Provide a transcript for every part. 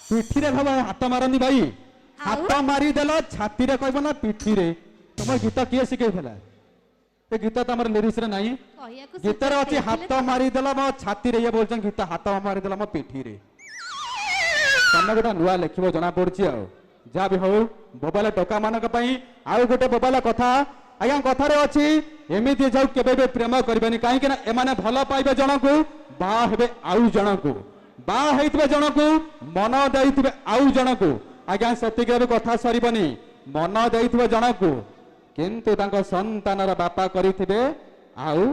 ପିଠିରେ ଭାବ ହାତ ମାରନି ଭାଇ ହାତ ମାରିଦେଲ ଛାତିରେ କହିବ ନା ପିଠିରେ ତମ ଗୀତ କିଏ ଶିଖେଇଥିଲା ଏ ଗୀତ ତମର ଲିରିକ୍ସ ରେ ନାହିଁ ଗୀତରେ ଅଛି ହାତ ମାରିଦେଲ ମୋ ଛାତିରେ ଇଏ ବୋଲଛନ୍ ଗୀତ ହାତ ମାରିଦେଲ ମୋ ପିଠିରେ ତମେ ଗୋଟେ ନୂଆ ଲେଖିବ ଜଣା ପଡୁଛି ଆଉ ଯାହା ବି ହଉ ବୋବାଲ ଟୋକା ମାନଙ୍କ ପାଇଁ ଆଉ ଗୋଟେ ବୋବାଲ କଥା ଆଜ୍ଞା କଥାରେ ଅଛି ଏମିତି ଯାଉ କେବେ ବି ପ୍ରେମ କରିବେନି କାହିଁକି ନା ଏମାନେ ଭଲ ପାଇବେ ଜଣକୁ ବାହା ହେବେ ଆଉ ଜଣକୁ ବାହା ହେଇଥିବେ ଜଣକୁ ମନ ଦେଇଥିବେ ଆଉ ଜଣକୁ ଆଜ୍ଞା ସେତିକିରେ ବି କଥା ସରିବନି ମନ ଦେଇଥିବେ ଜଣକୁ କିନ୍ତୁ ତାଙ୍କ ସନ୍ତାନର ବାପା କରିଥିବେ ଆଉ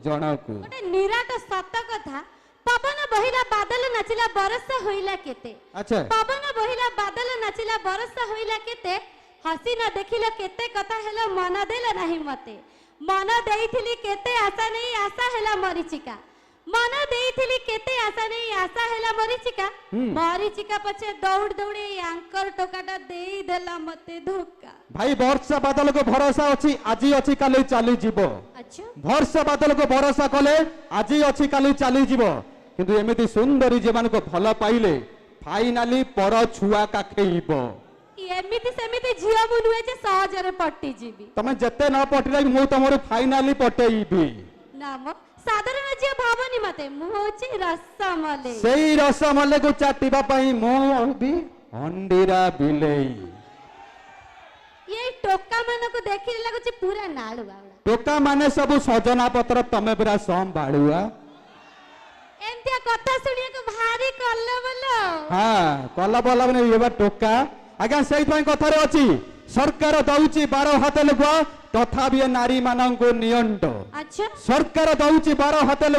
ଜଣକୁ ଗୋଟେ ନିରାଟ ସତ କଥା ପବନ ବହିଲା ବାଦଲ ନାଚିଲା ବରଷ ହୋଇଲା କେତେ ଆଚ୍ଛା ପବନ ବହିଲା ବାଦଲ ନାଚିଲା ବରଷ ହୋଇଲା କେତେ ହସି ନ ଦେଖିଲ କେତେ କଥା ହେଲ ମନ ଦେଲ ନାହିଁ ମତେ ମନ ଦେଇଥିଲି କେତେ ଆଶା ନେଇ ଆଶା ହେଲା ମରିଚିକା ମନ ଦେଇଥିଲି କେତେ ଆଶା ନେଇ ଆଶା ହେଲା ମରିଚିକା ମରିଚିକା ପଛେ ଦୌड़ ଦୌड़ी ଆଙ୍କର ଟୋକାଟା ଦେଇଦେଲା ମତେ ଧୋକା ଭାଇ ବର୍ଷା ବାଦଲକୁ ଭରସା ଅଛି ଆଜି ଅଛି କାଲି ଚାଲିଯିବ ଆଚ୍ଛା ବର୍ଷା ବାଦଲକୁ ଭରସା କଲେ ଆଜି ଅଛି କାଲି ଚାଲିଯିବ କିନ୍ତୁ ଏମିତି ସୁନ୍ଦରୀ ଯେମାନଙ୍କୁ ଭଲ ପାଇଲେ ଫାଇନାଲି ପର ଛୁଆ କାଖେଇବ ଏମିତି ସେମିତି ଝିଅ ମୁଁ ନୁହେଁ ଯେ ସହଜରେ ପଟିଯିବି ତମେ ଯେତେ ନ ପଟିଲେ ମୁଁ ତମର ଫାଇନାଲି ପଟେଇବି ନା ମ ସାଧାରଣ ଝିଅ ଭାବନି ମତେ ମୁଁ ହଉଛି ରସମଲେଇ ସେଇ ରସମଲେଇକୁ ଚାଟିବା ପାଇଁ ମୁଁ ବି ଅଣ୍ଡିରା ବିଲେଇ ଏଇ ଟୋକା ମାନଙ୍କୁ ଦେଖିଲେ ଲାଗୁଛି ପୁରା ନାଳୁଆ ଟୋକା ମାନେ ସବୁ ସଜନା ପତ୍ର ତମେ ପୁରା ସମ୍ଭାଳୁଆ ଏମିତିଆ କଥା ଶୁଣିବାକୁ ଭାରି କଲ ବୋଲ ହଁ କଲ ବଲ ଇଏ ଟୋକା ଆଜ୍ଞା ସେଇଥିପାଇଁ କଥାରେ ଅଛି ସରକାର ଦଉଛି 12 ହାତ ଲୁଗା ତଥାପି ନାରୀ ମାନଙ୍କୁ ନିଅଣ୍ଟ ଆଚ୍ଛା ସରକାର ଦଉଛି 12 ହାତ